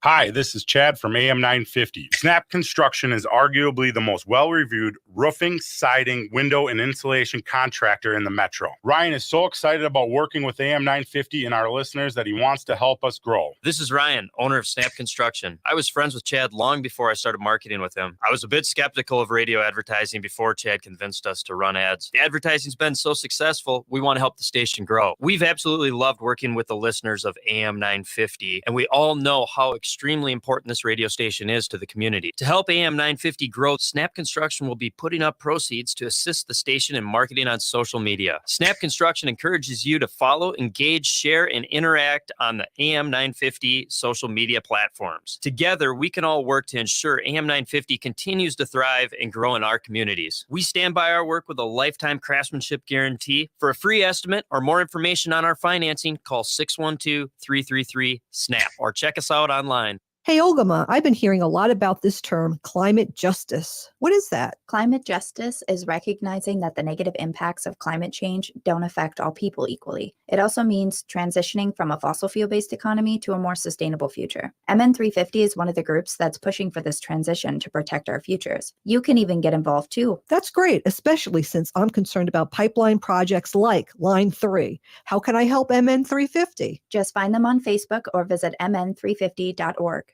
Hi, this is Chad from AM 950. Snap Construction is arguably the most well-reviewed roofing, siding, window, and insulation contractor in the metro. Ryan is so excited about working with AM 950 and our listeners that he wants to help us grow. This is Ryan, owner of Snap Construction. I was friends with Chad long before I started marketing with him. I was a bit skeptical of radio advertising before Chad convinced us to run ads. The advertising's been so successful, we want to help the station grow. We've absolutely loved working with the listeners of AM 950, and we all know how extremely important this radio station is to the community. To help AM 950 grow, Snap Construction will be putting up proceeds to assist the station in marketing on social media. Snap Construction encourages you to follow, engage, share, and interact on the AM 950 social media platforms. Together, we can all work to ensure AM 950 continues to thrive and grow in our communities. We stand by our work with a lifetime craftsmanship guarantee. For a free estimate or more information on our financing, call 612-333-SNAP or check us out online. Hey, Olgama, I've been hearing a lot about this term, climate justice. What is that? Climate justice is recognizing that the negative impacts of climate change don't affect all people equally. It also means transitioning from a fossil fuel-based economy to a more sustainable future. MN350 is one of the groups that's pushing for this transition to protect our futures. You can even get involved too. That's great, especially since I'm concerned about pipeline projects like Line 3. How can I help MN350? Just find them on Facebook or visit mn350.org.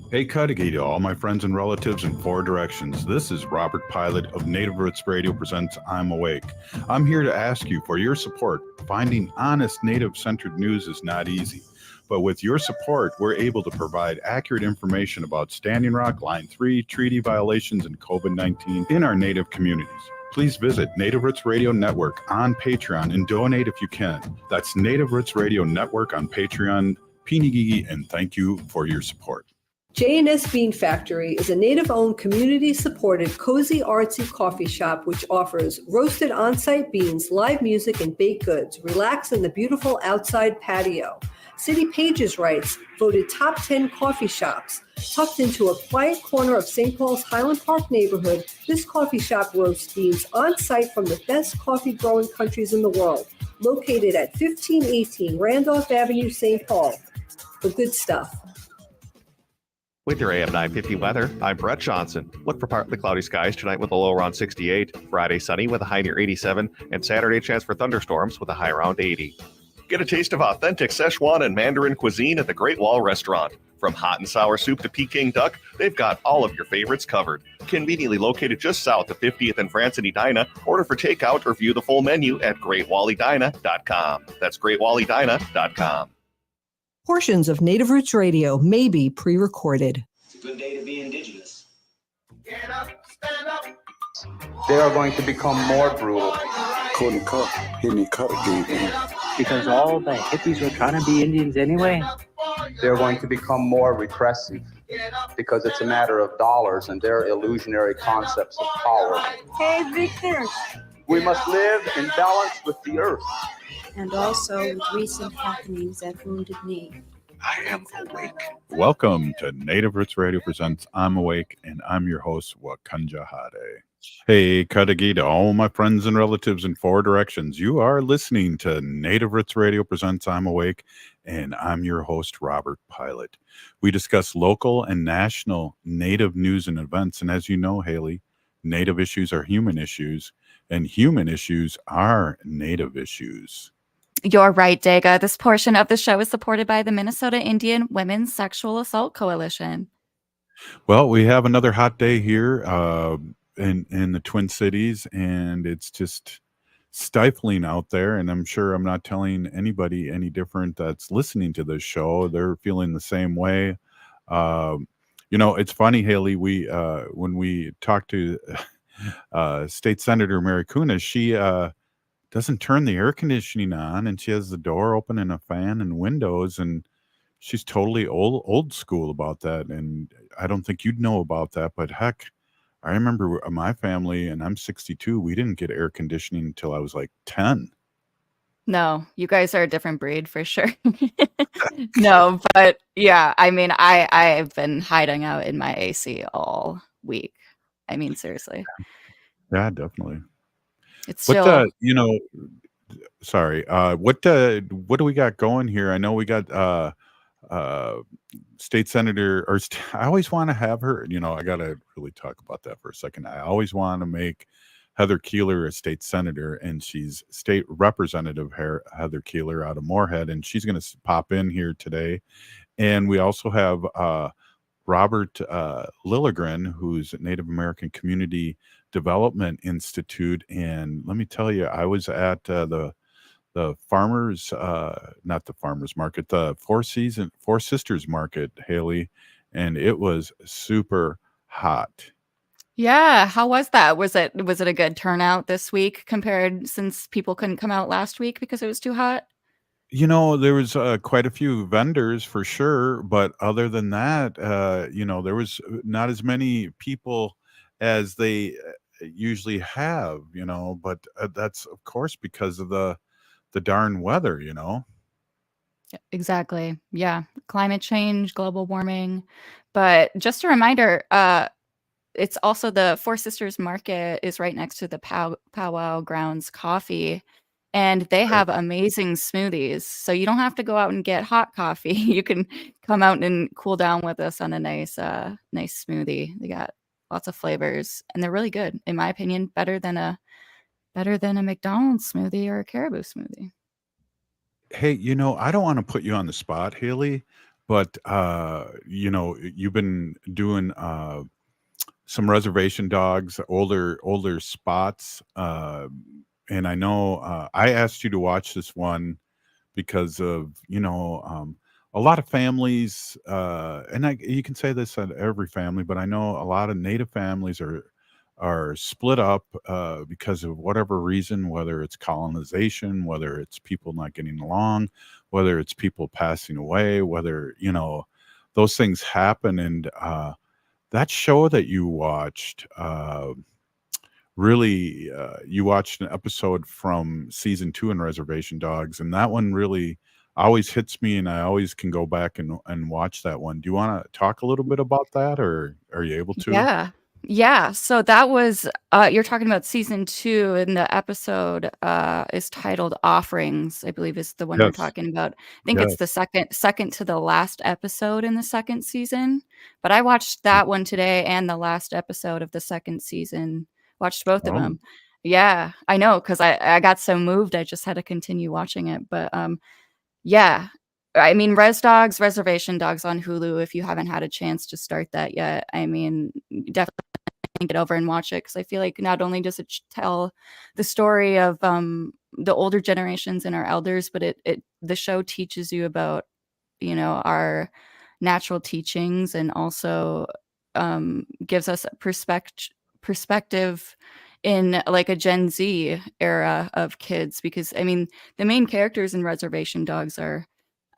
Hey, Cudahy to all my friends and relatives in four directions. This is Robert Pilot of Native Roots Radio presents I'm Awake. I'm here to ask you for your support. Finding honest Native-centered news is not easy, but with your support, we're able to provide accurate information about Standing Rock, Line 3, treaty violations, and COVID-19 in our Native communities. Please visit Native Roots Radio Network on Patreon and donate if you can. That's Native Roots Radio Network on Patreon. Pinigigi, and thank you for your support. J&S Bean Factory is a Native-owned, community-supported, cozy, artsy coffee shop which offers roasted on-site beans, live music, and baked goods. Relax in the beautiful outside patio. City Pages writes, voted top 10 coffee shops. Tucked into a quiet corner of St. Paul's Highland Park neighborhood, this coffee shop roasts beans on-site from the best coffee-growing countries in the world. Located at 1518 Randolph Avenue, St. Paul. The good stuff. With your AM 950 weather, I'm Brett Johnson. Look for partly cloudy skies tonight with a low around 68, Friday sunny with a high near 87, and Saturday chance for thunderstorms with a high around 80. Get a taste of authentic Szechuan and Mandarin cuisine at the Great Wall Restaurant. From hot and sour soup to Peking duck, they've got all of your favorites covered. Conveniently located just south of 50th and France in Edina, order for takeout or view the full menu at GreatWallEdina.com. That's GreatWallEdina.com. Portions of Native Roots Radio may be pre-recorded. It's a good day to be indigenous. Get up, stand up. They are going to become more brutal. Couldn't cut, hitting cut again. Because all the hippies were trying to be Indians anyway. They're going to become more repressive because it's a matter of dollars and their illusionary concepts of power. Hey, Victor. We must live in balance with the earth. And also with recent happenings at Wounded Knee. I am awake. Welcome to Native Roots Radio presents I'm Awake, and I'm your host, Wakanja Hade. Hey, Cudahy to all my friends and relatives in four directions. You are listening to Native Roots Radio presents I'm Awake, and I'm your host, Robert Pilot. We discuss local and national Native news and events, and as you know, Haley, Native issues are human issues, and human issues are Native issues. You're right, Daga. This portion of the show is supported by the Minnesota Indian Women's Sexual Assault Coalition. Well, we have another hot day here in the Twin Cities, and it's just stifling out there. And I'm sure I'm not telling anybody any different that's listening to this show. They're feeling the same way. It's funny, Haley. When we talked to State Senator Mary Kunis, she doesn't turn the air conditioning on, and she has the door open and a fan and windows, and she's totally old school about that. And I don't think you'd know about that, but heck, I remember my family, and I'm 62, we didn't get air conditioning until I was like 10. No, you guys are a different breed for sure. No, but yeah, I mean, I've been hiding out in my AC all week. I mean, seriously. Yeah, definitely. It's still, sorry. What do we got going here? I know we got uh, state senator, or I always want to have her. I got to really talk about that for a second. I always want to make Heather Keeler a state senator, and she's state representative Heather Keeler out of Moorhead, and she's going to pop in here today. And we also have Robert Lilligren, who's Native American Community Development Institute. And let me tell you, I was at the farmers, not the farmers market, the Four Sisters market, Haley, and it was super hot. Yeah, how was that? Was it a good turnout this week compared since people couldn't come out last week because it was too hot? There was quite a few vendors for sure, but other than that, there was not as many people as they usually have, but that's of course because of the darn weather. Exactly. Yeah, climate change, global warming. But just a reminder, it's also the Four Sisters Market is right next to the Powwow Grounds Coffee, and they have amazing smoothies. So you don't have to go out and get hot coffee. You can come out and cool down with us on a nice smoothie. They got lots of flavors, and they're really good, in my opinion. Better than a McDonald's smoothie or a Caribou smoothie. Hey, I don't want to put you on the spot, Haley, but you've been doing some reservation dogs, older spots, and I know I asked you to watch this one because of a lot of families, and you can say this at every family, but I know a lot of Native families are split up because of whatever reason, whether it's colonization, whether it's people not getting along, whether it's people passing away, whether those things happen. And that show that you watched, really, you watched an episode from season 2 in Reservation Dogs, and that one really always hits me, and I always can go back and watch that one. Do you want to talk a little bit about that, or are you able to? Yeah. Yeah. So that was you're talking about season 2, and the episode is titled Offerings, I believe is the one you're Yes. talking about. I think it's Yes. the second to the last episode in the second season. But I watched that one today and the last episode of the second season. Watched both of Oh. them. Yeah, I know, because I got so moved I just had to continue watching it. But yeah. I mean, Reservation Dogs on Hulu, if you haven't had a chance to start that yet, I mean, definitely get over and watch it, because I feel like not only does it tell the story of the older generations and our elders, but the show teaches you about our natural teachings, and also gives us a perspective in like a Gen Z era of kids, because I mean the main characters in Reservation Dogs are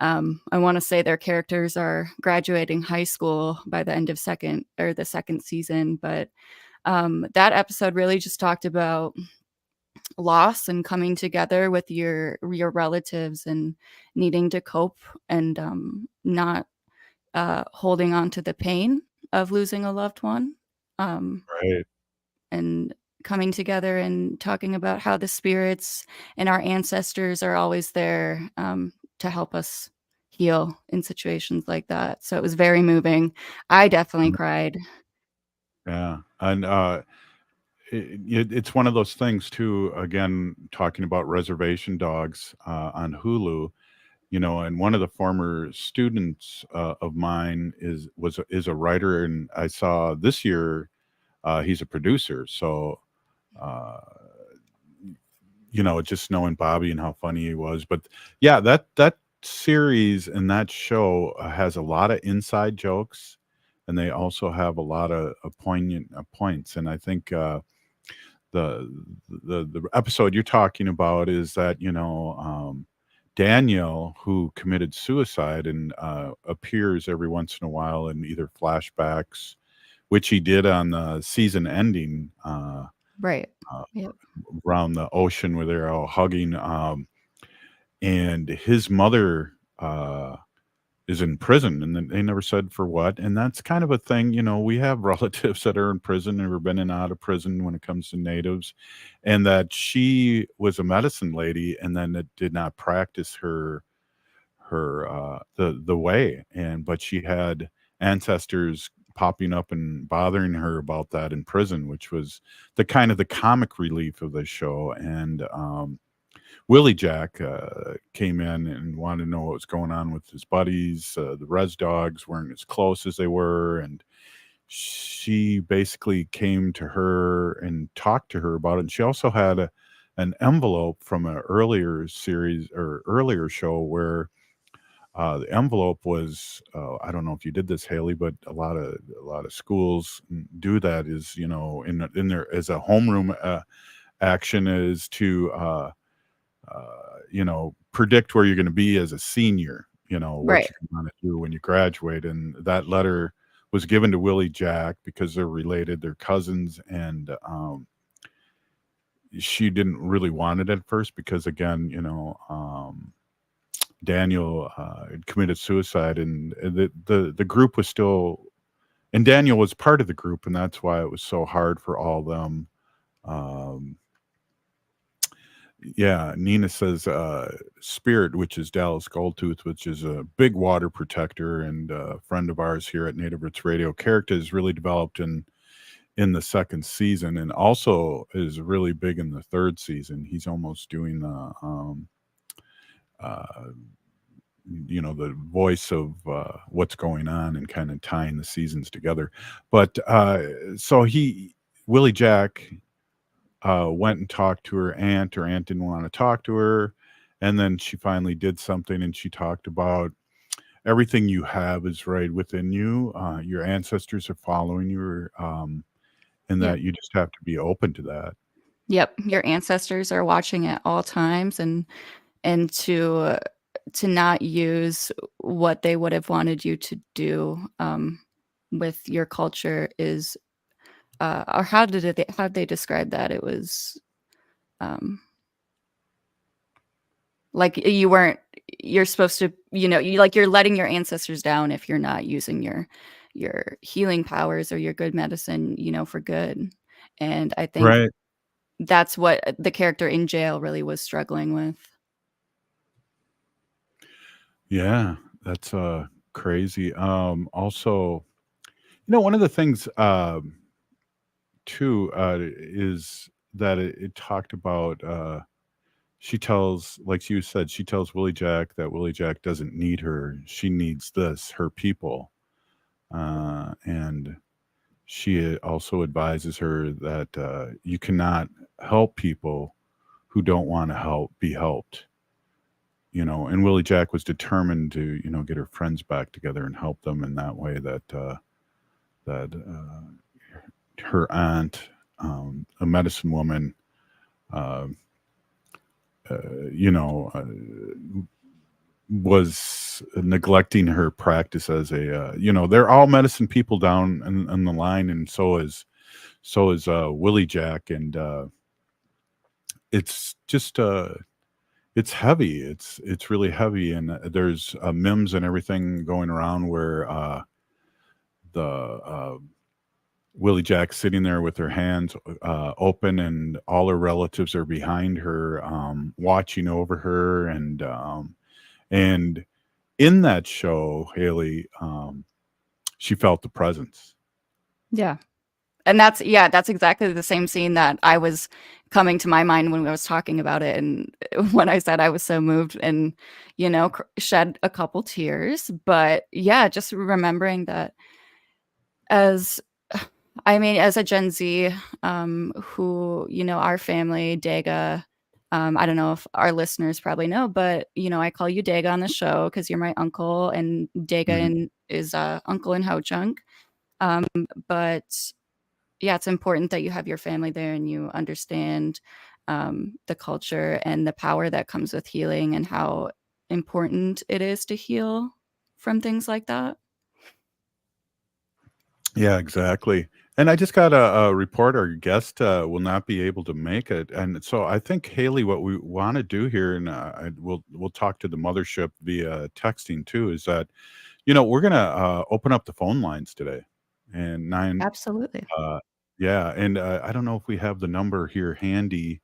I want to say their characters are graduating high school by the end of the second season. But that episode really just talked about loss and coming together with your relatives and needing to cope, and not holding on to the pain of losing a loved one. Right. And coming together and talking about how the spirits and our ancestors are always there to help us heal in situations like that. So it was very moving. I definitely cried. Yeah. And it's one of those things too, again, talking about Reservation Dogs on Hulu, and one of the former students of mine is a writer, and I saw this year he's a producer. So just knowing Bobby and how funny he was. But yeah, that series and that show has a lot of inside jokes, and they also have a lot of poignant points. And I think the episode you're talking about is that Daniel, who committed suicide and appears every once in a while in either flashbacks, which he did on the season ending. Right. Yep. Around the ocean where they're all hugging, and his mother is in prison, and then they never said for what. And that's kind of a thing, we have relatives that are in prison or been in and out of prison when it comes to natives, and that she was a medicine lady and then it did not practice her the way, but she had ancestors popping up and bothering her about that in prison, which was the comic relief of the show. And Willie Jack came in and wanted to know what was going on with his buddies. The Res Dogs weren't as close as they were, and she basically came to her and talked to her about it. And she also had an envelope from an earlier series or earlier show where the envelope was I don't know if you did this, Haley, but a lot of schools do that. Is in there as a homeroom action is to predict where you're going to be as a senior. What Right. you want to do when you graduate, and that letter was given to Willie Jack because they're related, they're cousins, and she didn't really want it at first because, again, Daniel had committed suicide, and the group was still, and Daniel was part of the group, and that's why it was so hard for all of them. Yeah, Nina says Spirit, which is Dallas Goldtooth, which is a big water protector and a friend of ours here at Native Roots Radio. Character is really developed in the second season, and also is really big in the third season. He's almost doing the the voice of what's going on and kind of tying the seasons together. But so Willie Jack went and talked to her aunt. Her aunt didn't want to talk to her, and then she finally did something, and she talked about everything you have is right within you. Your ancestors are following you, and Yep. that you just have to be open to that. Yep. Your ancestors are watching at all times, and to not use what they would have wanted you to do with your culture is or how did they describe that? It was like you're supposed to, you're letting your ancestors down if you're not using your healing powers or your good medicine, for good. And I think Right. that's what the character in jail really was struggling with. Yeah, that's crazy. Also, one of the things too is that it talked about she tells, like you said, she tells Willie Jack that Willie Jack doesn't need her. She needs her people. And she also advises her that you cannot help people who don't want to be helped. And Willie Jack was determined to, get her friends back together and help them in that way that her aunt, a medicine woman, was neglecting her practice as a, they're all medicine people down in the line, and so is Willie Jack, and it's just it's heavy. It's really heavy, and there's memes and everything going around where the Willie Jack sitting there with her hands open, and all her relatives are behind her, watching over her, and in that show, Haley, she felt the presence. Yeah. And that's exactly the same scene that I was coming to my mind when I was talking about it. And when I said I was so moved and, shed a couple tears. But yeah, just remembering that as a Gen Z, who, our family, Dega, I don't know if our listeners probably know, but, I call you Dega on the show because you're my uncle, and Dega is uncle in Ho-Chunk. But yeah, it's important that you have your family there and you understand the culture and the power that comes with healing and how important it is to heal from things like that. Yeah, exactly. And I just got a report. Our guest will not be able to make it, and so I think, Haley, what we want to do here, and we'll talk to the mothership via texting too, is that we're gonna open up the phone lines today, and Absolutely. yeah, and I don't know if we have the number here handy.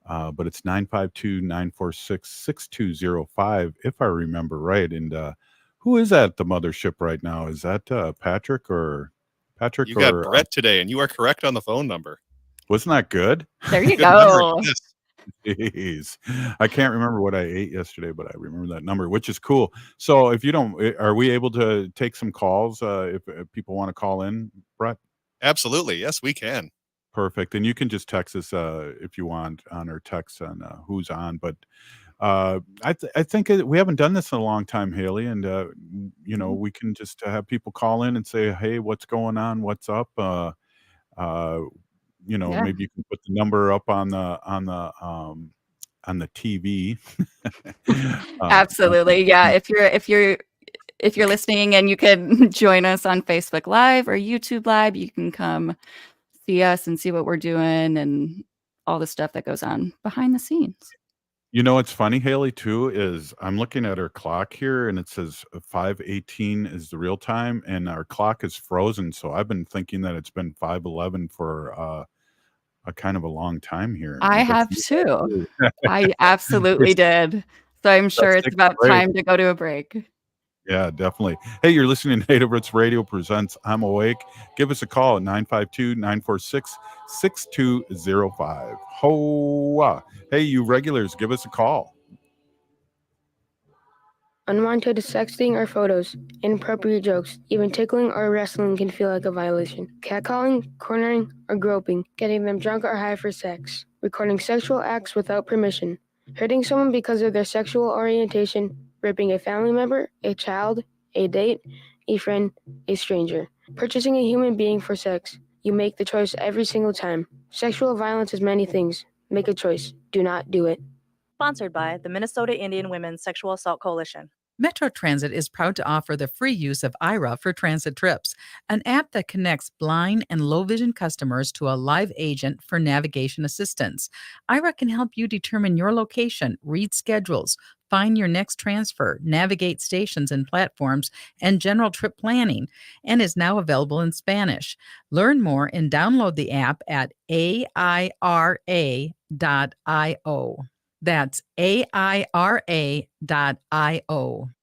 But it's 952-946-6205, if I remember right. And who is at the mothership right now? Is that Patrick or Patrick? You got or Brett today, and you are correct on the phone number. Wasn't that good? There you Good memory, go. yes. Jeez. I can't remember what I ate yesterday, but I remember that number, which is cool. So if you don't, are we able to take some calls if people want to call in, Brett? Absolutely. Yes, we can. Perfect. And you can just text us if you want on our text on who's on. But I think we haven't done this in a long time, Haley. And, we can just have people call in and say, hey, what's going on? What's up? Yeah. Maybe you can put the number up on the TV. Absolutely. Yeah. If you're listening and you can join us on Facebook Live or YouTube Live, you can come see us and see what we're doing and all the stuff that goes on behind the scenes. It's funny, Haley, too, is I'm looking at our clock here and it says 5:18 is the real time and our clock is frozen. So I've been thinking that it's been 5:11 for a kind of a long time here. I have too. I absolutely did. So I'm sure it's about time to go to a break. Yeah, definitely. Hey, you're listening to Native Roots Radio presents I'm Awake. Give us a call at 952-946-6205. Hoa. Hey, you regulars, give us a call. Unwanted sexting or photos, inappropriate jokes, even tickling or wrestling can feel like a violation. Catcalling, cornering, or groping, getting them drunk or high for sex, recording sexual acts without permission, hurting someone because of their sexual orientation, raping a family member, a child, a date, a friend, a stranger, purchasing a human being for sex. You make the choice every single time. Sexual violence is many things. Make a choice. Do not do it. Sponsored by the Minnesota Indian Women's Sexual Assault Coalition. Metro Transit is proud to offer the free use of IRA for transit trips, an app that connects blind and low vision customers to a live agent for navigation assistance. IRA can help you determine your location, read schedules, find your next transfer, navigate stations and platforms, and general trip planning, and is now available in Spanish. Learn more and download the app at aira.io. That's aira.io.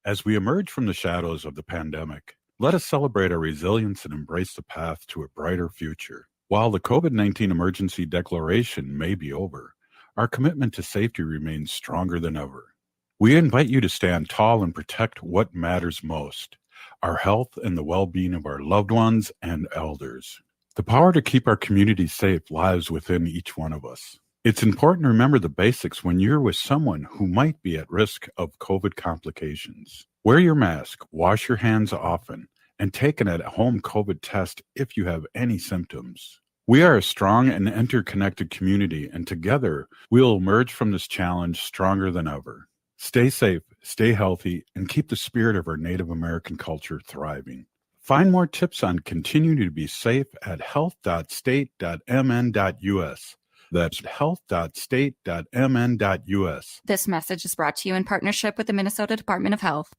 As we emerge from the shadows of the pandemic, let us celebrate our resilience and embrace the path to a brighter future. While the COVID-19 emergency declaration may be over, our commitment to safety remains stronger than ever. We invite you to stand tall and protect what matters most, our health and the well-being of our loved ones and elders. The power to keep our community safe lies within each one of us. It's important to remember the basics when you're with someone who might be at risk of COVID complications. Wear your mask, wash your hands often, and take an at-home COVID test if you have any symptoms. We are a strong and interconnected community, and together we'll emerge from this challenge stronger than ever. Stay safe, stay healthy, and keep the spirit of our Native American culture thriving. Find more tips on continuing to be safe at health.state.mn.us. That's health.state.mn.us. This message is brought to you in partnership with the Minnesota Department of Health.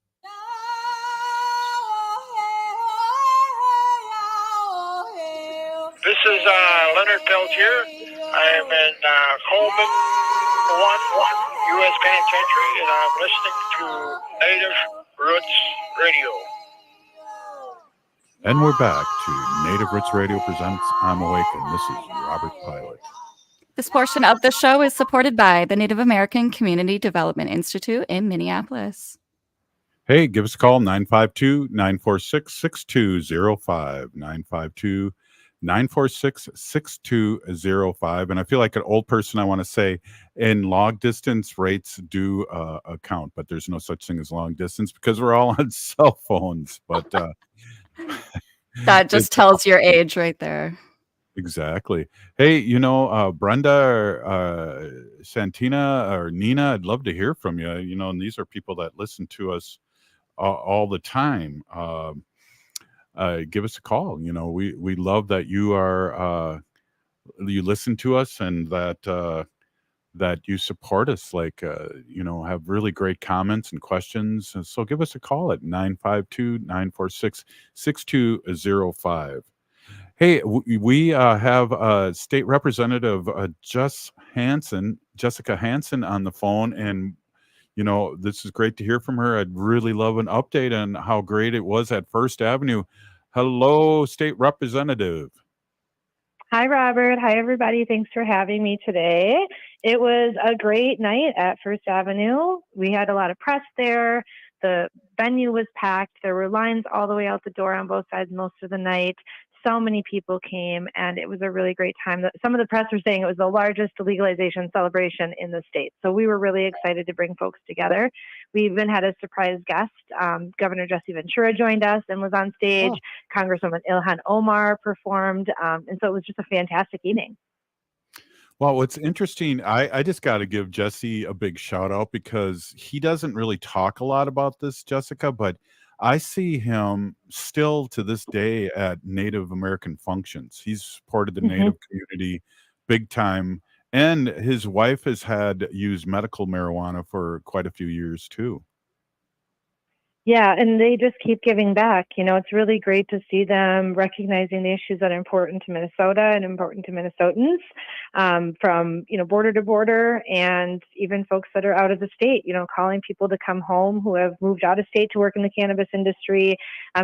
This is Leonard Peltier. I am in Coleman 1 U.S. Penitentiary, and I'm listening to Native Roots Radio. And we're back to Native Roots Radio presents I'm Awake, and this is Robert Pilot. This portion of the show is supported by the Native American Community Development Institute in Minneapolis. Hey, give us a call, 952-946-6205, 952-946-6205. And I feel like an old person, I want to say, in long distance, rates do account, but there's no such thing as long distance because we're all on cell phones. But that just tells your age right there. Exactly. Hey, Brenda or Santina or Nina, I'd love to hear from you. And these are people that listen to us all the time. Give us a call. We love that you you listen to us and that you support us. Have really great comments and questions. So give us a call at 952-946-6205. Hey, we have State Representative Jess Hansen Jessica Hansen on the phone, and this is great to hear from her. I'd really love an update on how great it was at First Avenue. Hello, State Representative. Hi, Robert. Hi, everybody. Thanks for having me today. It was a great night at First Avenue. We had a lot of press there. The venue was packed. There were lines all the way out the door on both sides most of the night. So many people came, and it was a really great time. Some of the press were saying it was the largest legalization celebration in the state. So we were really excited to bring folks together. We even had a surprise guest. Governor Jesse Ventura joined us and was on stage. Oh. Congresswoman Ilhan Omar performed. And so it was just a fantastic evening. Well, what's interesting, I just got to give Jesse a big shout out because he doesn't really talk a lot about this, Jessica, but I see him still to this day at Native American functions. He's supported the Native community big time, and his wife has had used medical marijuana for quite a few years too. Yeah, and they just keep giving back. It's really great to see them recognizing the issues that are important to Minnesota and important to Minnesotans, from, border to border, and even folks that are out of the state, calling people to come home who have moved out of state to work in the cannabis industry.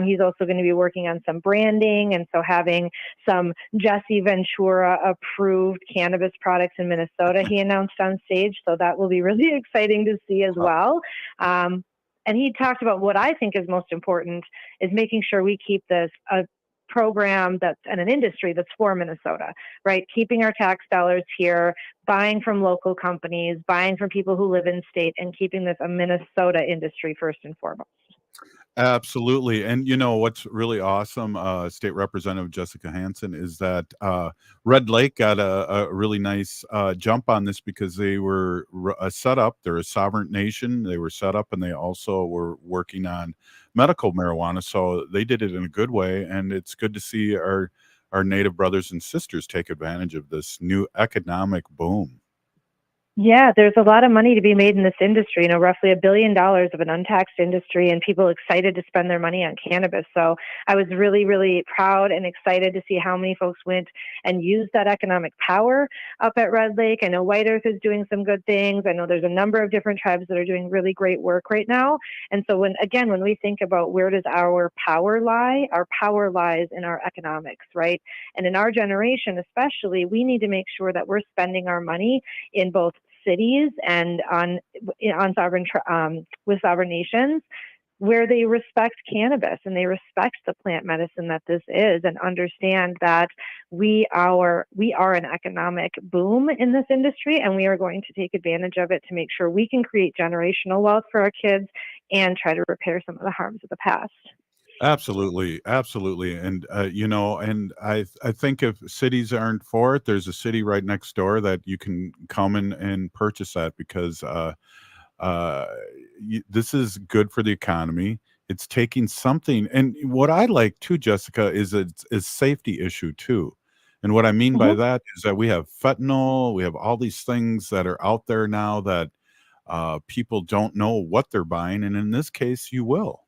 He's also going to be working on some branding, and so having some Jesse Ventura approved cannabis products in Minnesota, he announced on stage. So that will be really exciting to see as well. And he talked about what I think is most important is making sure we keep this a program that's and an industry that's for Minnesota, right? Keeping our tax dollars here, buying from local companies, buying from people who live in state, and keeping this a Minnesota industry first and foremost. Absolutely. And what's really awesome, State Representative Jessica Hansen, is that Red Lake got a really nice jump on this because they were set up. They're a sovereign nation. They were set up, and they also were working on medical marijuana. So they did it in a good way. And it's good to see our Native brothers and sisters take advantage of this new economic boom. Yeah, there's a lot of money to be made in this industry, roughly $1 billion of an untaxed industry, and people excited to spend their money on cannabis. So I was really, really proud and excited to see how many folks went and used that economic power up at Red Lake. I know White Earth is doing some good things. I know there's a number of different tribes that are doing really great work right now. And so when we think about where does our power lie, our power lies in our economics, right? And in our generation, especially, we need to make sure that we're spending our money in both cities and on sovereign with sovereign nations where they respect cannabis and they respect the plant medicine that this is, and understand that we are an economic boom in this industry, and we are going to take advantage of it to make sure we can create generational wealth for our kids and try to repair some of the harms of the past. Absolutely, absolutely, and and I think if cities aren't for it, there's a city right next door that you can come and purchase that because this is good for the economy. It's taking something, and what I like too, Jessica, is it's a safety issue too. And what I mean by that is that we have fentanyl, we have all these things that are out there now that people don't know what they're buying, and in this case, you will.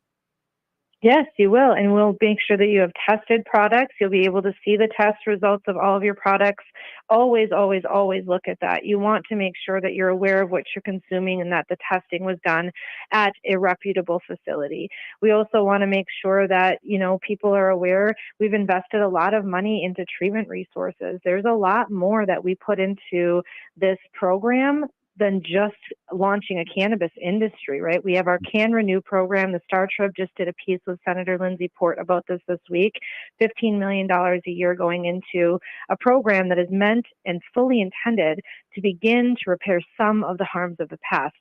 Yes, you will. And we'll make sure that you have tested products. You'll be able to see the test results of all of your products. Always, always, always look at that. You want to make sure that you're aware of what you're consuming and that the testing was done at a reputable facility. We also want to make sure that, people are aware we've invested a lot of money into treatment resources. There's a lot more that we put into this program than just launching a cannabis industry, right? We have our Can Renew program. The Star Trib just did a piece with Senator Lindsey Port about this week. $15 million a year going into a program that is meant and fully intended to begin to repair some of the harms of the past.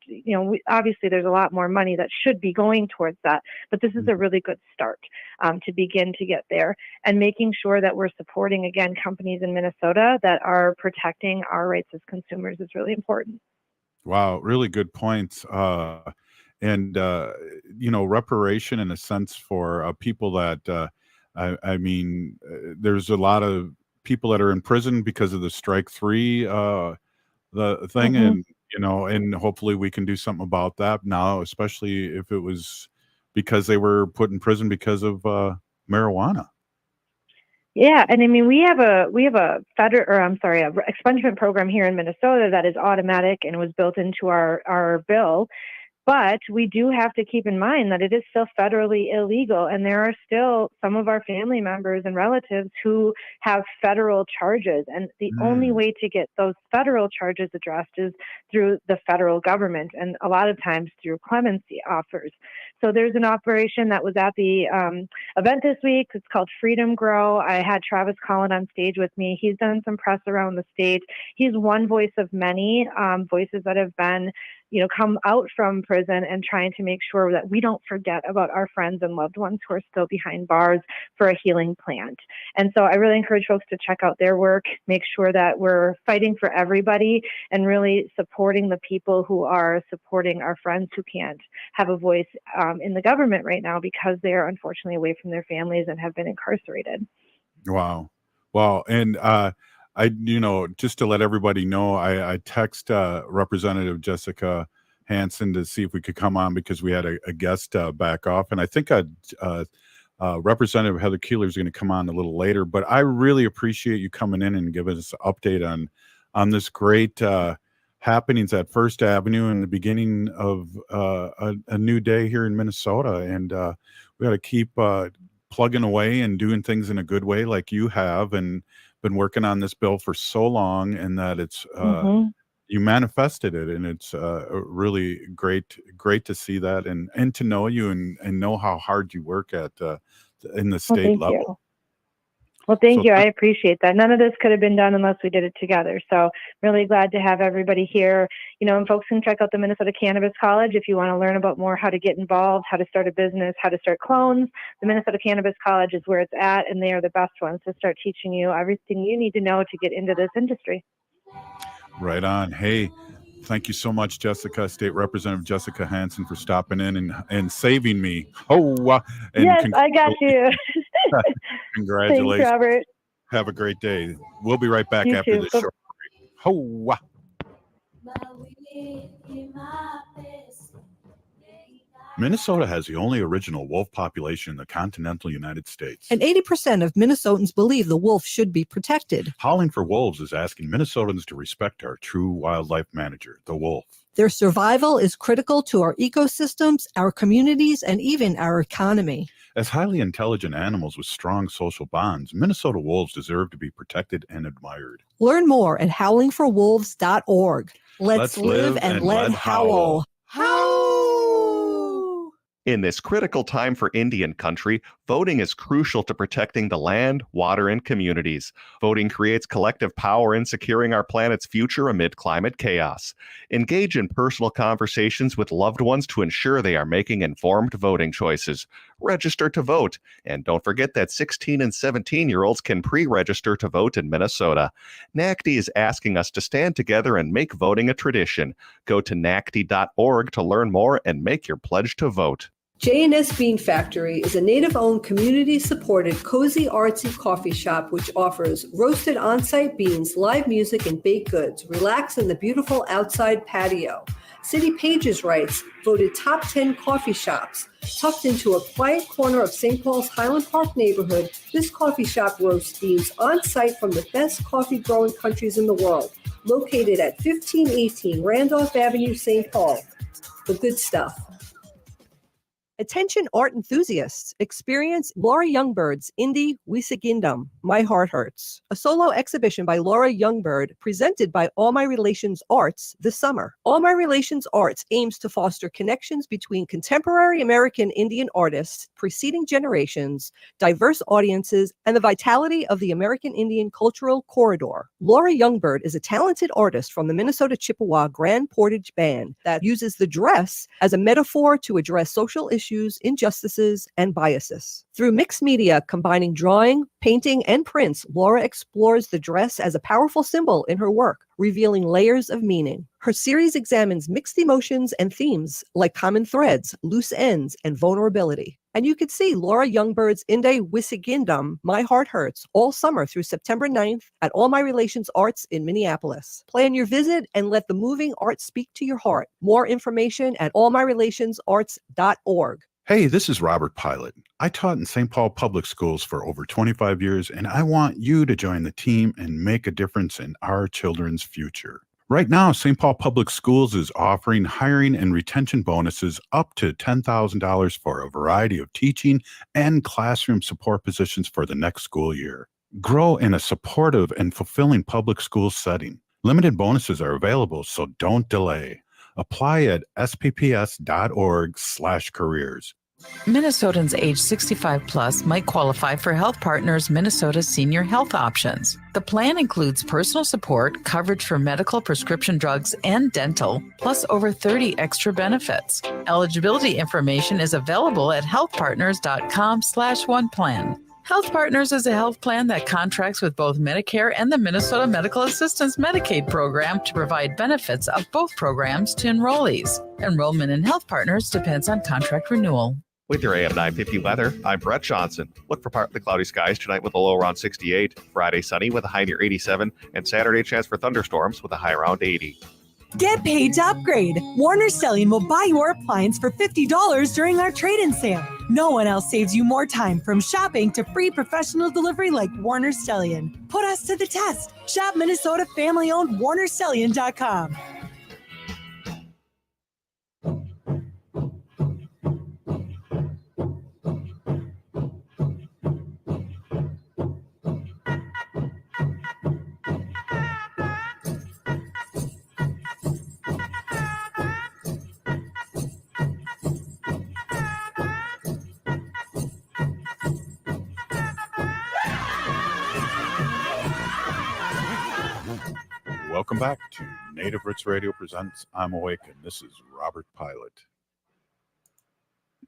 Obviously there's a lot more money that should be going towards that, but this is a really good start to begin to get there, and making sure that we're supporting, again, companies in Minnesota that are protecting our rights as consumers is really important. Wow, really good points. And reparation in a sense for people that there's a lot of people that are in prison because of the strike three the thing, and and hopefully we can do something about that now, especially if it was because they were put in prison because of marijuana. Yeah, and I mean we have a expungement program here in Minnesota that is automatic and was built into our bill. But we do have to keep in mind that it is still federally illegal, and there are still some of our family members and relatives who have federal charges. And the only way to get those federal charges addressed is through the federal government, and a lot of times through clemency offers. So there's an operation that was at the event this week. It's called Freedom Grow. I had Travis Collin on stage with me. He's done some press around the state. He's one voice of many voices that have been come out from prison and trying to make sure that we don't forget about our friends and loved ones who are still behind bars for a healing plant. And so I really encourage folks to check out their work, make sure that we're fighting for everybody and really supporting the people who are supporting our friends who can't have a voice in the government right now because they are unfortunately away from their families and have been incarcerated. Wow. And just to let everybody know, I text Representative Jessica Hansen to see if we could come on because we had a guest back off. And I think Representative Heather Keeler is going to come on a little later. But I really appreciate you coming in and giving us an update on this great happenings at First Avenue and the beginning of a new day here in Minnesota. And we got to keep plugging away and doing things in a good way like you have and been working on this bill for so long, and that it's you manifested it, and it's really great to see that and to know you and know how hard you work at in the state level. Well, thank you. I appreciate that. None of this could have been done unless we did it together. So really glad to have everybody here. And folks can check out the Minnesota Cannabis College if you want to learn about more how to get involved, how to start a business, how to start clones. The Minnesota Cannabis College is where it's at, and they are the best ones to start teaching you everything you need to know to get into this industry. Right on. Hey, thank you so much, Jessica, State Representative Jessica Hansen, for stopping in and saving me. Yes, I got you. Congratulations. Thanks, Robert. Have a great day. We'll be right back You after too. this short break. Minnesota has the only original wolf population in the continental United States. And 80% of Minnesotans believe the wolf should be protected. Howling for Wolves is asking Minnesotans to respect our true wildlife manager, the wolf. Their survival is critical to our ecosystems, our communities, and even our economy. As highly intelligent animals with strong social bonds, Minnesota wolves deserve to be protected and admired. Learn more at howlingforwolves.org. Let's live and let howl. In this critical time for Indian country, voting is crucial to protecting the land, water, and communities. Voting creates collective power in securing our planet's future amid climate chaos. Engage in personal conversations with loved ones to ensure they are making informed voting choices. Register to vote. And don't forget that 16 and 17-year-olds can pre-register to vote in Minnesota. NACD is asking us to stand together and make voting a tradition. Go to NACD.org to learn more and make your pledge to vote. J&S Bean Factory is a native-owned, community-supported, cozy, artsy coffee shop which offers roasted on-site beans, live music, and baked goods. Relax in the beautiful outside patio. City Pages writes, voted top 10 coffee shops. Tucked into a quiet corner of St. Paul's Highland Park neighborhood, this coffee shop roasts beans on-site from the best coffee-growing countries in the world. Located at 1518 Randolph Avenue, St. Paul. The good stuff. Attention art enthusiasts, experience Laura Youngbird's Indie Wisigindam, My Heart Hurts, a solo exhibition by Laura Youngbird presented by All My Relations Arts this summer. All My Relations Arts aims to foster connections between contemporary American Indian artists, preceding generations, diverse audiences, and the vitality of the American Indian cultural corridor. Laura Youngbird is a talented artist from the Minnesota Chippewa Grand Portage Band that uses the dress as a metaphor to address social issues, injustices, and biases. Through mixed media combining drawing, painting, and prints, Laura explores the dress as a powerful symbol in her work, revealing layers of meaning. Her series examines mixed emotions and themes like common threads, loose ends, and vulnerability. And you could see Laura Youngbird's Inde Wisigindam, My Heart Hurts, all summer through September 9th at All My Relations Arts in Minneapolis. Plan your visit and let the moving art speak to your heart. More information at allmyrelationsarts.org. Hey, this is Robert Pilot. I taught in St. Paul Public Schools for over 25 years, and I want you to join the team and make a difference in our children's future. Right now, St. Paul Public Schools is offering hiring and retention bonuses up to $10,000 for a variety of teaching and classroom support positions for the next school year. Grow in a supportive and fulfilling public school setting. Limited bonuses are available, so don't delay. Apply at spps.org/careers. Minnesotans age 65 plus might qualify for Health Partners Minnesota Senior Health Options. The plan includes personal support, coverage for medical, prescription drugs, and dental, plus over 30 extra benefits. Eligibility information is available at healthpartners.com/oneplan. Health Partners is a health plan that contracts with both Medicare and the Minnesota Medical Assistance Medicaid program to provide benefits of both programs to enrollees. Enrollment in Health Partners depends on contract renewal. With your AM 950 weather, I'm Brett Johnson. Look for partly cloudy skies tonight with a low around 68. Friday sunny with a high near 87. And Saturday chance for thunderstorms with a high around 80. Get paid to upgrade. Warner Stellian will buy your appliance for $50 during our trade-in sale. No one else saves you more time from shopping to free professional delivery like Warner Stellian. Put us to the test. Shop Minnesota family-owned WarnerStellian.com. Welcome back to Native Roots Radio presents I'm Awake, and this is Robert Pilot.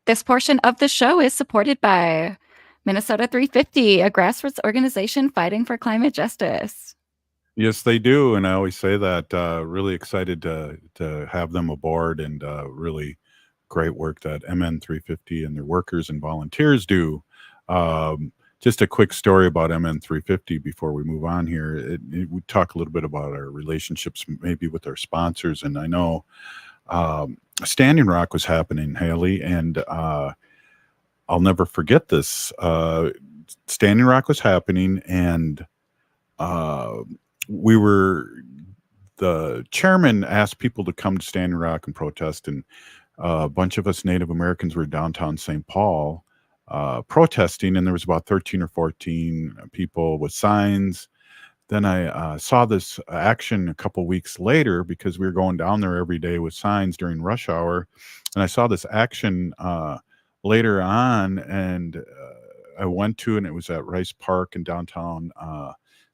This portion of the show is supported by Minnesota 350, a grassroots organization fighting for climate justice. Yes, they do, and I always say that. Really excited to have them aboard, and really great work that MN 350 and their workers and volunteers do. Just a quick story about MN 350 before we move on here. We talk a little bit about our relationships, maybe with our sponsors, and I know Standing Rock was happening, Haley, and I'll never forget this. Standing Rock was happening, and the chairman asked people to come to Standing Rock and protest, and a bunch of us Native Americans were downtown St. Paul protesting, and there was about 13 or 14 people with signs. Then I saw this action a couple weeks later because we were going down there every day with signs during rush hour, and I saw this action later on, and I went to, and it was at Rice Park in downtown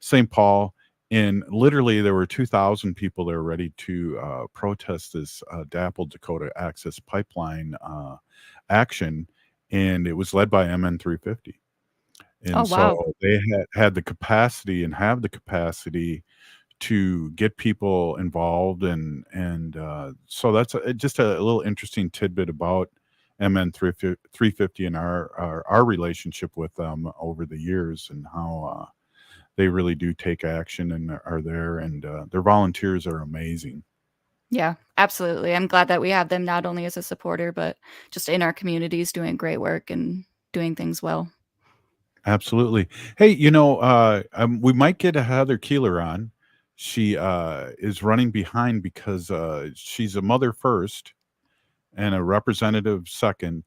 St. Paul, and literally there were 2,000 people there ready to protest this Dappled Dakota Access Pipeline action, and it was led by MN 350. And Oh, wow. so they had the capacity and have the capacity to get people involved, and so that's just a little interesting tidbit about MN 350 and our relationship with them over the years, and how they really do take action and are there, and their volunteers are amazing. Yeah, absolutely. I'm glad that we have them not only as a supporter, but just in our communities doing great work and doing things well. Absolutely. Hey, we might get a Heather Keeler on. She is running behind because she's a mother first and a representative second,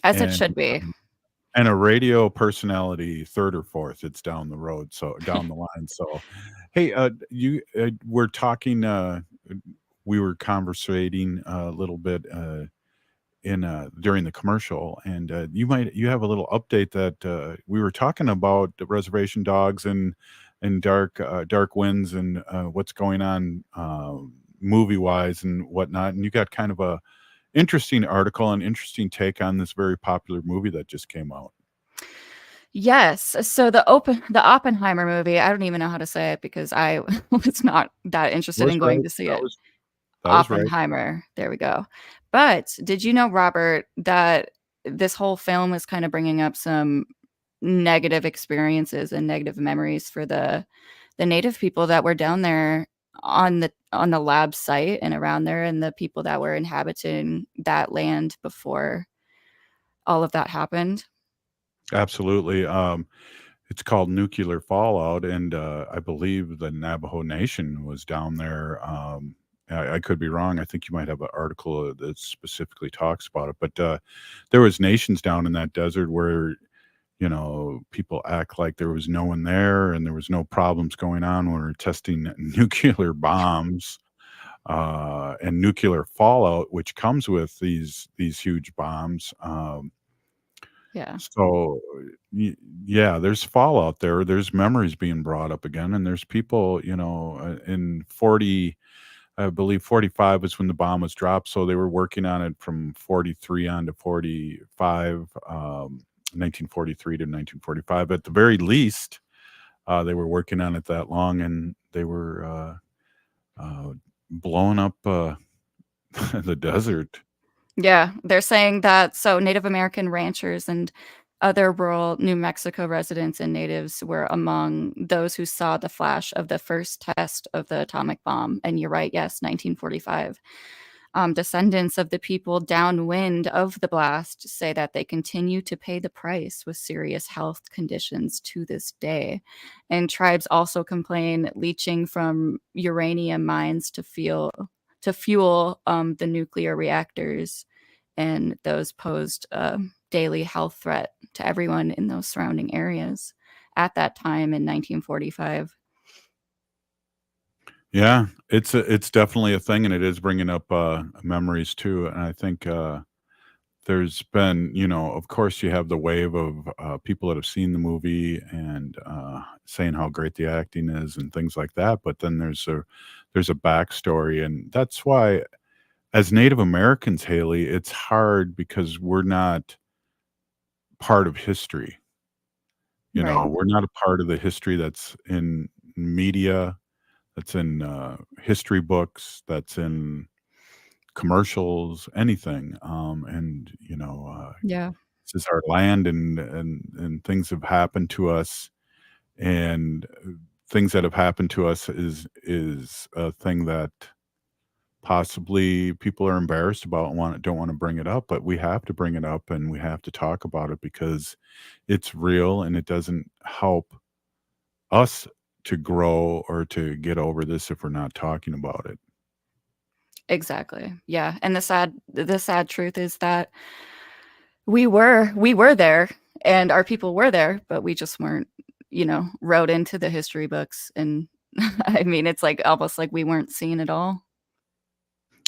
As it and should be. and a radio personality third or fourth. It's down the road, so down the line. So, hey, we're talking. We were conversating a little bit during the commercial, and you have a little update that we were talking about the reservation dogs and dark winds and what's going on movie wise and whatnot, and you got kind of a interesting article and interesting take on this very popular movie that just came out. Yes. So the Oppenheimer movie, I don't even know how to say it because I was not that interested in going to see it. That was right. Oppenheimer. There we go. But did you know, Robert, that this whole film is kind of bringing up some negative experiences and negative memories for the Native people that were down there on the lab site and around there, and the people that were inhabiting that land before all of that happened. Absolutely. It's called nuclear fallout, and I believe the Navajo Nation was down there. I could be wrong. I think you might have an article that specifically talks about it, but there was nations down in that desert where people act like there was no one there and there was no problems going on when we were testing nuclear bombs and nuclear fallout, which comes with these huge bombs. Yeah. So, yeah, there's fallout there. There's memories being brought up again, and there's people, in 40, I believe 45 was when the bomb was dropped. So they were working on it from 43 on to 45, 1943 to 1945. At the very least, they were working on it that long, and they were blowing up the desert. Yeah, they're saying that so Native American ranchers and other rural New Mexico residents and natives were among those who saw the flash of the first test of the atomic bomb. And you're right, yes, 1945. Descendants of the people downwind of the blast say that they continue to pay the price with serious health conditions to this day. And tribes also complain leaching from uranium mines to fuel the nuclear reactors, and those posed a daily health threat to everyone in those surrounding areas at that time in 1945. Yeah, it's definitely a thing, and it is bringing up memories too. And I think there's been, of course, you have the wave of people that have seen the movie and saying how great the acting is and things like that. But then there's a backstory, and that's why, as Native Americans, Haley, it's hard because we're not part of history. Right. We're not a part of the history that's in media, that's in history books, that's in commercials, anything. And Yeah. this is our land, and things have happened to us, and things that have happened to us is a thing that possibly people are embarrassed about and don't want to bring it up, but we have to bring it up and we have to talk about it because it's real, and it doesn't help us to grow or to get over this if we're not talking about it. Exactly. Yeah. And the sad truth is that we were there and our people were there, but we just weren't, wrote into the history books. And I mean, it's like almost like we weren't seeing it all.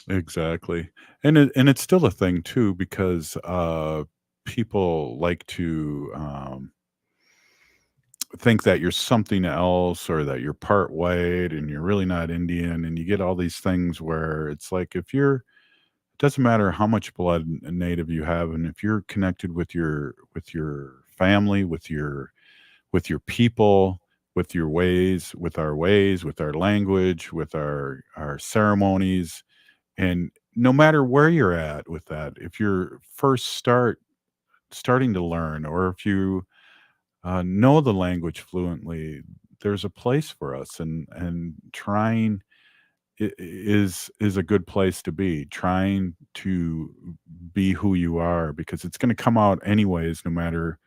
Exactly. And it's still a thing too because people like to think that you're something else or that you're part white and you're really not Indian, and you get all these things where it's like it doesn't matter how much blood native you have, and if you're connected with your family, with your people, with your ways, with our language, with our ceremonies, and no matter where you're at with that, if you're starting to learn, or if you know the language fluently, there's a place for us, and trying is a good place to be. Trying to be who you are, because it's going to come out anyways, no matter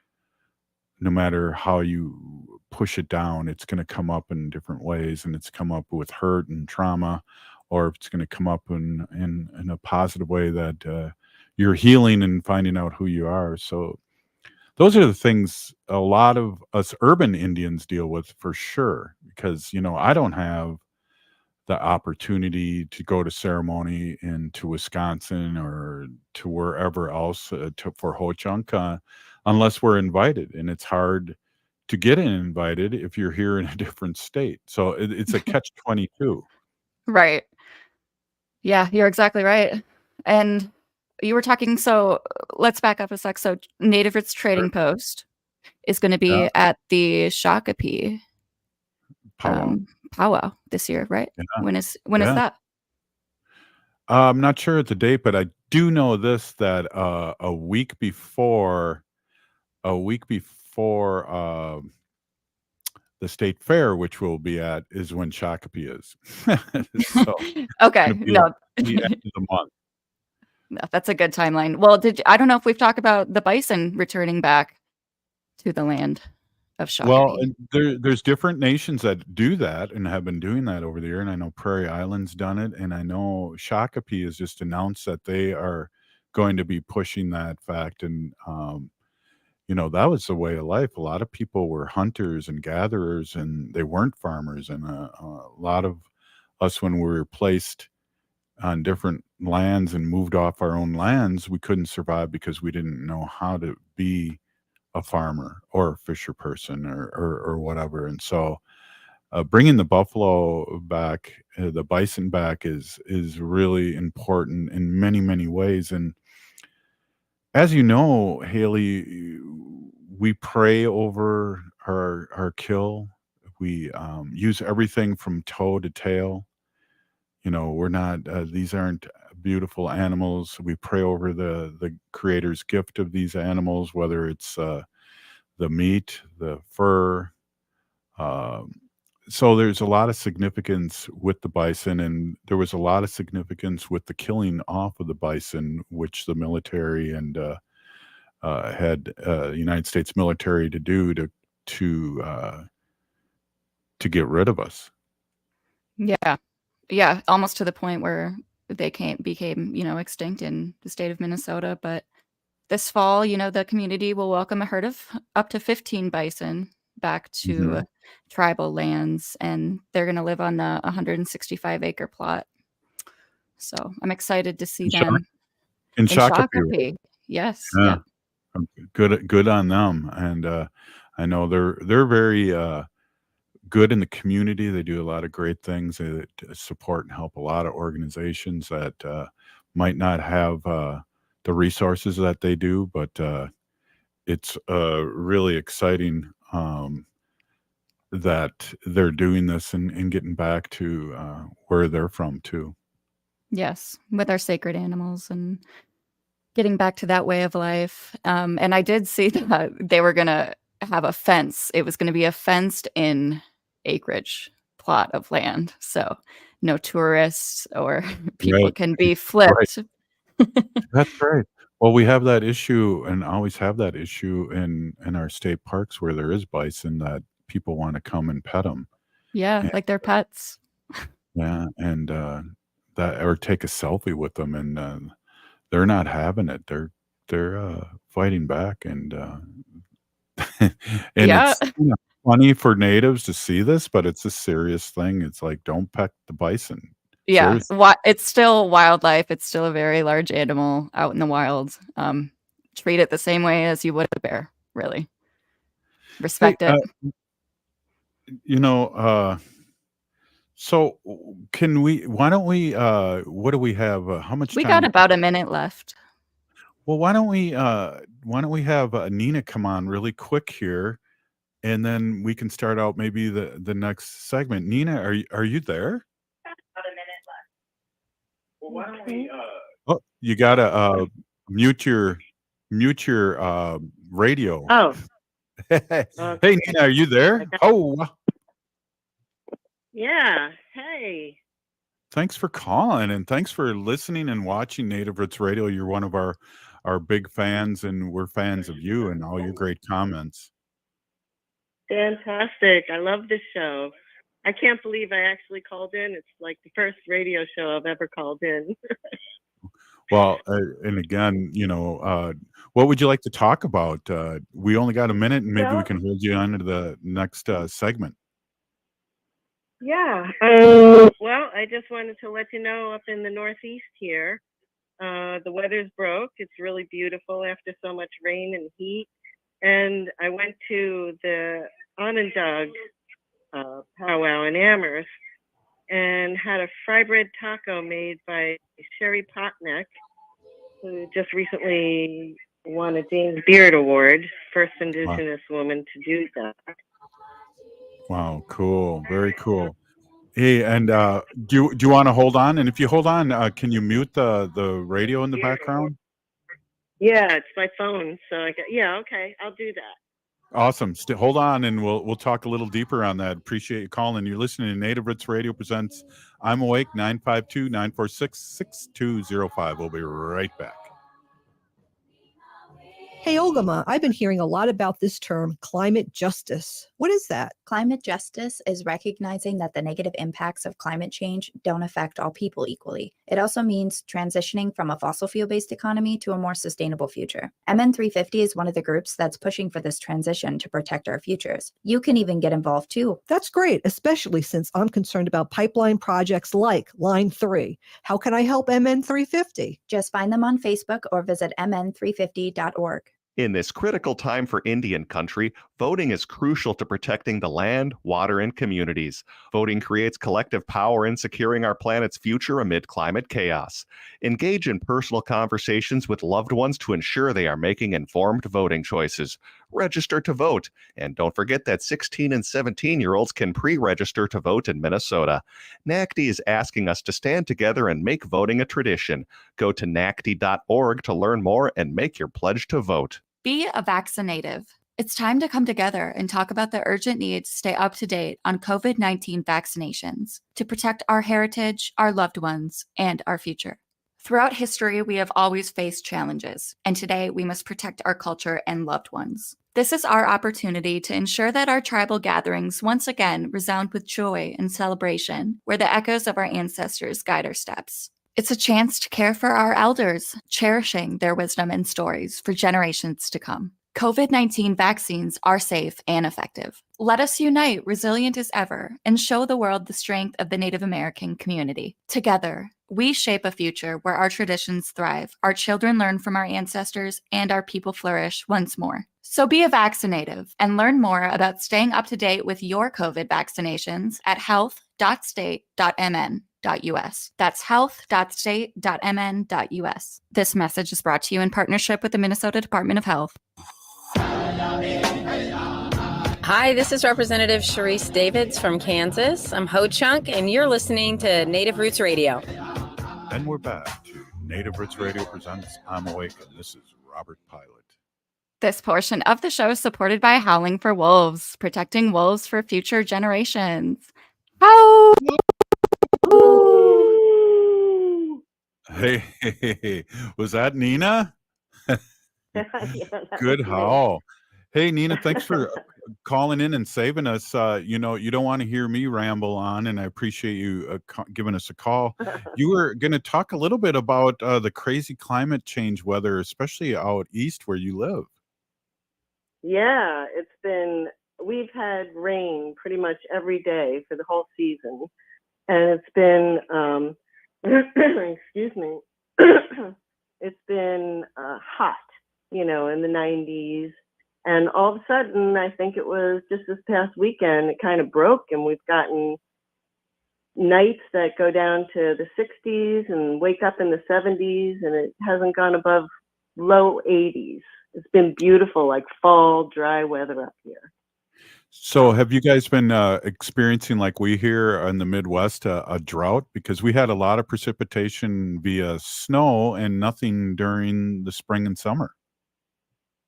how you push it down. It's going to come up in different ways, and it's come up with hurt and trauma, or it's going to come up in a positive way that you're healing and finding out who you are. So those are the things a lot of us urban Indians deal with, for sure, because I don't have the opportunity to go to ceremony into Wisconsin or to wherever else for Ho Chunk unless we're invited, and it's hard to get invited if you're here in a different state. So it's a catch-22. Right. Yeah, you're exactly right. And you were talking, so let's back up a sec. So Native Roots Trading Post is going to be Yeah. at the Shakopee Powwow. powwow this year, right? Yeah. When is Yeah. that? I'm not sure at the date, but I do know this, that a week before the state fair, which we'll be at, is when Shakopee is. So Okay. it'll be No. the end of the month. That's a good timeline. Well, I don't know if we've talked about the bison returning back to the land of Well, Shakopee. and there's different nations that do that and have been doing that over the year. And I know Prairie Island's done it, and I know Shakopee has just announced that they are going to be pushing that fact. And that was the way of life. A lot of people were hunters and gatherers, and they weren't farmers. And a lot of us, when we were placed on different lands and moved off our own lands, we couldn't survive because we didn't know how to be a farmer or a fisher person or whatever. And so bringing the buffalo back, the bison back is really important in many, many ways. And as you know, Haley, we pray over our kill. We use everything from toe to tail. We're not; these aren't beautiful animals. We pray over the Creator's gift of these animals, whether it's the meat, the fur. So there's a lot of significance with the bison, and there was a lot of significance with the killing off of the bison, which the military and had the United States military to do to get rid of us. Yeah. Yeah, almost to the point where they became, extinct in the state of Minnesota. But this fall, the community will welcome a herd of up to 15 bison back to tribal lands, and they're going to live on the 165-acre plot. So I'm excited to see them In in Shakopee. Shakopee. Yes. Yeah. Yeah. Good on them. And I know they're very good in the community. They do a lot of great things. They support and help a lot of organizations that might not have the resources that they do, but it's really exciting that they're doing this and getting back to where they're from too. Yes, with our sacred animals and getting back to that way of life. And I did see that they were going to have a fence. It was going to be a fenced-in acreage plot of land. So no tourists or people Right. can be flipped. That's right. Well, we have that issue and always have that issue in our state parks where there is bison that people want to come and pet them. Yeah, like their pets. Yeah, and that or take a selfie with them, and they're not having it. They're fighting back, and and Yeah. it's funny for natives to see this, but it's a serious thing. It's like, don't pet the bison. Yeah, Seriously. it's still wildlife. It's still a very large animal out in the wild. Treat it the same way as you would a bear, really. Respect it. So why don't we what do we have? How much We time? got about a minute left. Well, why don't we have Nina come on really quick here, and then we can start out maybe the next segment. Nina, are you there? About a minute left. Well, why don't we Oh, you gotta mute your radio. Oh. Hey, Okay. Nina, are you there? Oh, Yeah. Hey. thanks for calling, and thanks for listening and watching Native Roots Radio. You're one of our big fans, and we're fans of you and all your great comments. Fantastic. I love this show. I can't believe I actually called in. It's like the first radio show I've ever called in. Well, and again, what would you like to talk about? We only got a minute, and maybe we Well- can hold you on to the next segment. Yeah. Well, I just wanted to let you know up in the Northeast here, the weather's broke. It's really beautiful after so much rain and heat. And I went to the Onondaga powwow in Amherst and had a fry bread taco made by Sherry Potnick, who just recently won a James Beard Award, first Indigenous woman to do that. Wow, cool, very cool. Hey, and do you want to hold on? And if you hold on, can you mute the radio in the background? Yeah, it's my phone. So yeah, okay, I'll do that. Awesome. Hold on, and we'll talk a little deeper on that. Appreciate you calling. You're listening to Native Roots Radio presents I'm Awake, 952-946-6205. We'll be right back. Hey, Olgama, I've been hearing a lot about this term, climate justice. What is that? Climate justice is recognizing that the negative impacts of climate change don't affect all people equally. It also means transitioning from a fossil fuel-based economy to a more sustainable future. MN350 is one of the groups that's pushing for this transition to protect our futures. You can even get involved too. That's great, especially since I'm concerned about pipeline projects like Line 3. How can I help MN350? Just find them on Facebook or visit mn350.org. In this critical time for Indian country, voting is crucial to protecting the land, water, and communities. Voting creates collective power in securing our planet's future amid climate chaos. Engage in personal conversations with loved ones to ensure they are making informed voting choices. Register to vote. And don't forget that 16 and 17-year-olds can pre-register to vote in Minnesota. NACD is asking us to stand together and make voting a tradition. Go to nacd.org to learn more and make your pledge to vote. Be a vaccinative. It's time to come together and talk about the urgent need to stay up to date on COVID-19 vaccinations to protect our heritage, our loved ones, and our future. Throughout history, we have always faced challenges, and today we must protect our culture and loved ones. This is our opportunity to ensure that our tribal gatherings once again resound with joy and celebration, where the echoes of our ancestors guide our steps. It's a chance to care for our elders, cherishing their wisdom and stories for generations to come. COVID-19 vaccines are safe and effective. Let us unite, resilient as ever, and show the world the strength of the Native American community. Together, we shape a future where our traditions thrive, our children learn from our ancestors, and our people flourish once more. So be a vaccinative and learn more about staying up to date with your COVID vaccinations at health.state.mn.us. That's health.state.mn.us. This message is brought to you in partnership with the Minnesota Department of Health. Hi, this is Representative Sharice Davids from Kansas. I'm Ho Chunk, and you're listening to Native Roots Radio. And we're back to Native Roots Radio presents I'm Awake, and this is Robert Pilot. This portion of the show is supported by Howling for Wolves, protecting wolves for future generations. Howl! Hey, was that Nina? Yeah, that Good was me. howl. Hey, Nina, thanks for calling in and saving us. You don't want to hear me ramble on, and I appreciate you giving us a call. You were going to talk a little bit about the crazy climate change weather, especially out east where you live. Yeah, we've had rain pretty much every day for the whole season. And it's been, excuse me, it's been hot, in the 90s. And all of a sudden, I think it was just this past weekend, it kind of broke, and we've gotten nights that go down to the 60s and wake up in the 70s, and it hasn't gone above low 80s. It's been beautiful, like fall, dry weather up here. So have you guys been experiencing, like we here in the Midwest, a drought? Because we had a lot of precipitation via snow and nothing during the spring and summer.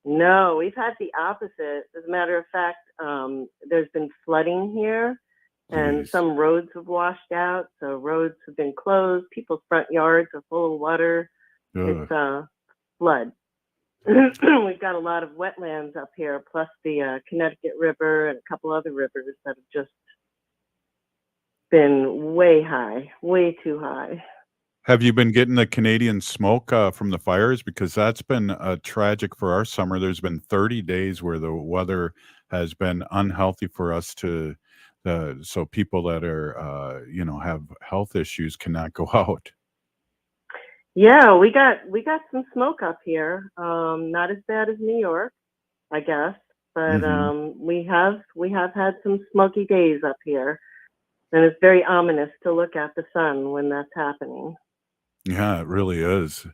No, we've had the opposite. As a matter of fact, there's been flooding here, and some roads have washed out. So roads have been closed. People's front yards are full of water. It's flood. We've got a lot of wetlands up here, plus the Connecticut River and a couple other rivers that have just been way high, way too high. Have you been getting the Canadian smoke from the fires? Because that's been tragic for our summer. There's been 30 days where the weather has been unhealthy for us so people that are, have health issues cannot go out. Yeah, we got some smoke up here. Not as bad as New York, I guess, but we have had some smoky days up here, and it's very ominous to look at the sun when that's happening. Yeah, it really is.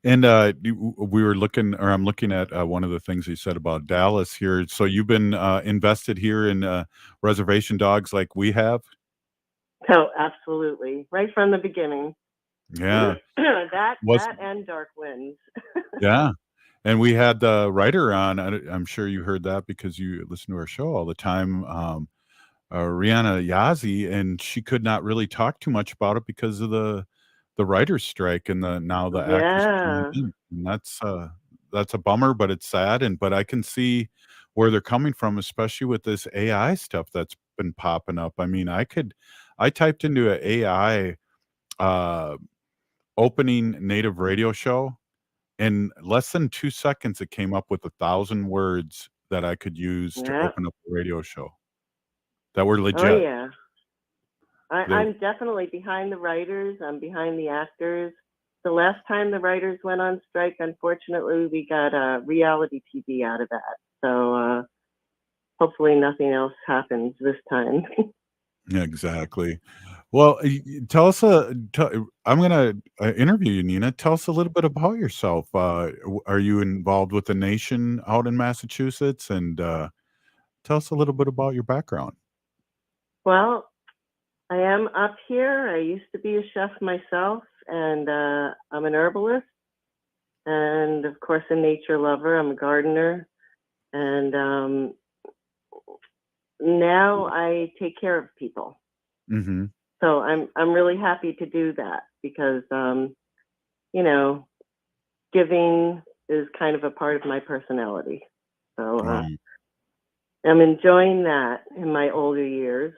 And we were looking, or I'm looking at one of the things you said about Dallas here. So you've been invested here in reservation dogs like we have? Oh, absolutely, right from the beginning. Yeah. that and Dark Winds. Yeah. And we had the writer on. I'm sure you heard that because you listen to our show all the time, Rihanna Yazi, and she could not really talk too much about it because of the writer's strike and the actors are Yeah. union. And that's a bummer, but it's sad. But I can see where they're coming from, especially with this AI stuff that's been popping up. I mean, I typed into an AI uh, opening native radio show. In less than 2 seconds, it came up with 1,000 words that I could use to Yeah. open up a radio show that were Oh legit. yeah. They I'm definitely behind the writers. I'm behind the actors. The last time the writers went on strike, unfortunately, we got reality TV out of that. So hopefully nothing else happens this time. Yeah, exactly. Well, tell us, I'm gonna interview you, Nina. Tell us a little bit about yourself. Are you involved with the nation out in Massachusetts? And tell us a little bit about your background. Well, I am up here. I used to be a chef myself, and I'm an herbalist, and of course a nature lover. I'm a gardener, and now I take care of people. Mm-hmm. So I'm really happy to do that because you know, giving is kind of a part of my personality. So Right. I'm enjoying that in my older years.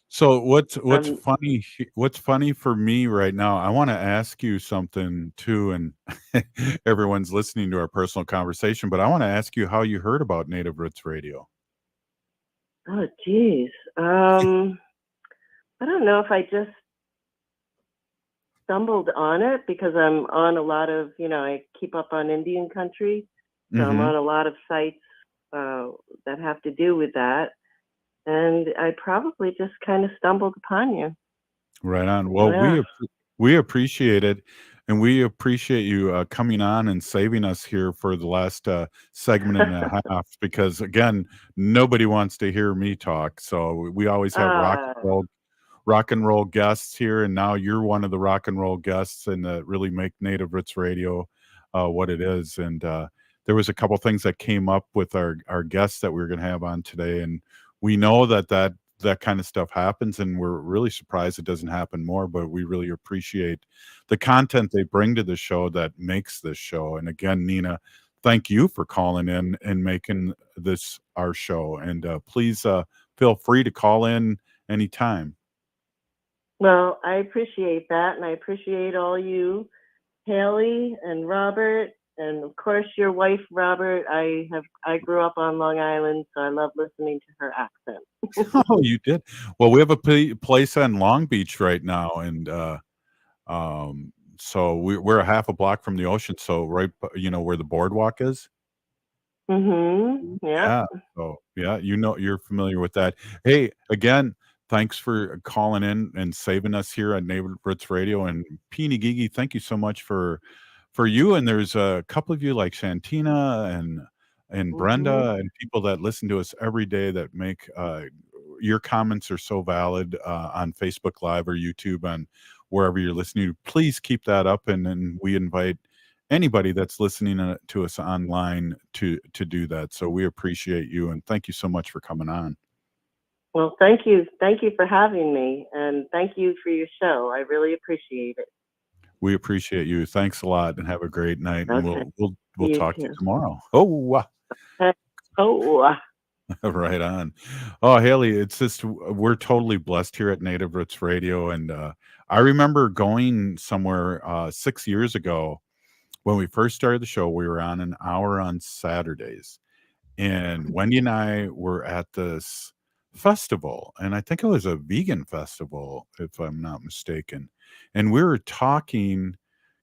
So what's Um, funny what's funny for me right now, I want to ask you something too, and everyone's listening to our personal conversation, but I want to ask you how you heard about Native Roots Radio. oh geez. I don't know if I just stumbled on it because I'm on a lot of, I keep up on Indian country. So I'm Mm-hmm. on a lot of sites that have to do with that. And I probably just kind of stumbled upon you. Right on. Well, Yeah. we appreciate it, and we appreciate you coming on and saving us here for the last segment and a half. Because again, nobody wants to hear me talk, so we always have rock and roll guests here, and now you're one of the rock and roll guests, and really make Native Roots Radio what it is. And there was a couple things that came up with our guests that we were going to have on today, and we know that kind of stuff happens, and we're really surprised it doesn't happen more. But we really appreciate the content they bring to the show that makes this show. And again, Nina, thank you for calling in and making this our show. And please feel free to call in anytime. Well, I appreciate that. And I appreciate all you, Haley and Robert. And of course, your wife, Robert. I grew up on Long Island, so I love listening to her accent. Oh, you did. Well, we have a place on Long Beach right now, and so we're a half a block from the ocean. So right, where the boardwalk is. Mm-hmm. Yeah. Yeah. So yeah, you're familiar with that. Hey, again, thanks for calling in and saving us here on Native Roots Radio. And Peony Gigi, thank you so much for you. And there's a couple of you like Shantina and Brenda and people that listen to us every day that make your comments are so valid on Facebook Live or YouTube and wherever you're listening. Please keep that up, and then we invite anybody that's listening to us online to do that. So we appreciate you, and thank you so much for coming on. Well, thank you. Thank you for having me, and thank you for your show. I really appreciate it. We appreciate you. Thanks a lot, and have a great night. And Okay. we'll You talk to you too. tomorrow. Oh, Oh. right on. Oh, Haley, it's just we're totally blessed here at Native Roots Radio, and I remember going somewhere 6 years ago when we first started the show. We were on an hour on Saturdays, and Wendy and I were at this festival, and I think it was a vegan festival, if I'm not mistaken. And we were talking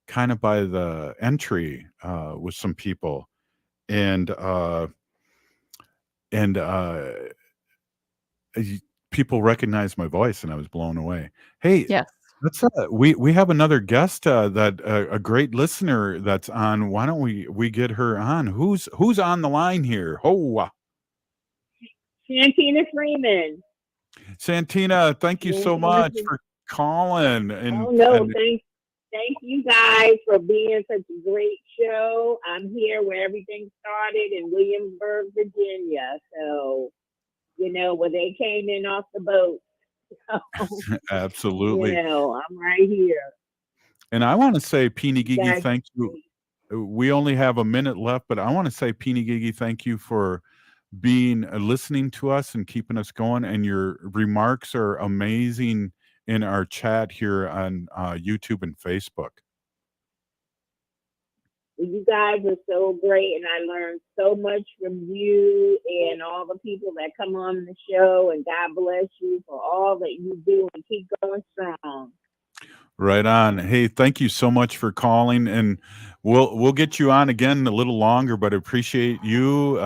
kind of by the entry with some people, and and people recognized my voice, and I was blown away. Hey, Yes. let's we have another guest that a great listener that's on. Why don't we get her on? Who's on the line here? Oh, Santina Freeman. Santina, thank you so much for calling. Oh no, thanks. Thank you guys for being such a great show. I'm here where everything started in Williamsburg, Virginia. So, where they came in off the boat. So, Absolutely. I'm right here. And I want to say, Peeny Gigi, Guys, thank you. We only have a minute left, but I want to say, Peeny Gigi, thank you for being listening to us and keeping us going. And your remarks are amazing in our chat here on YouTube and Facebook. you guys are so great, and I learned so much from you and all the people that come on the show. And God bless you for all that you do, and keep going strong. Right on. Hey, thank you so much for calling, and we'll get you on again a little longer. But appreciate you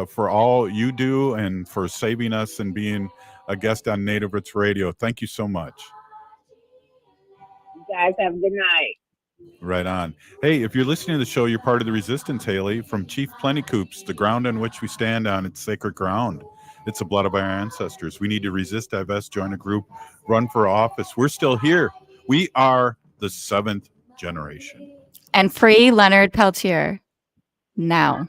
for all you do and for saving us and being a guest on Native Roots Radio. Thank you so much. You guys have a good night. Right on. Hey, if you're listening to the show, you're part of the resistance, Haley, from Chief Plenty Coops, the ground on which we stand on. It's sacred ground. It's the blood of our ancestors. We need to resist, divest, join a group, run for office. We're still here. We are the seventh generation. And free Leonard Peltier now.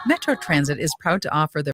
Metro Transit is proud to offer the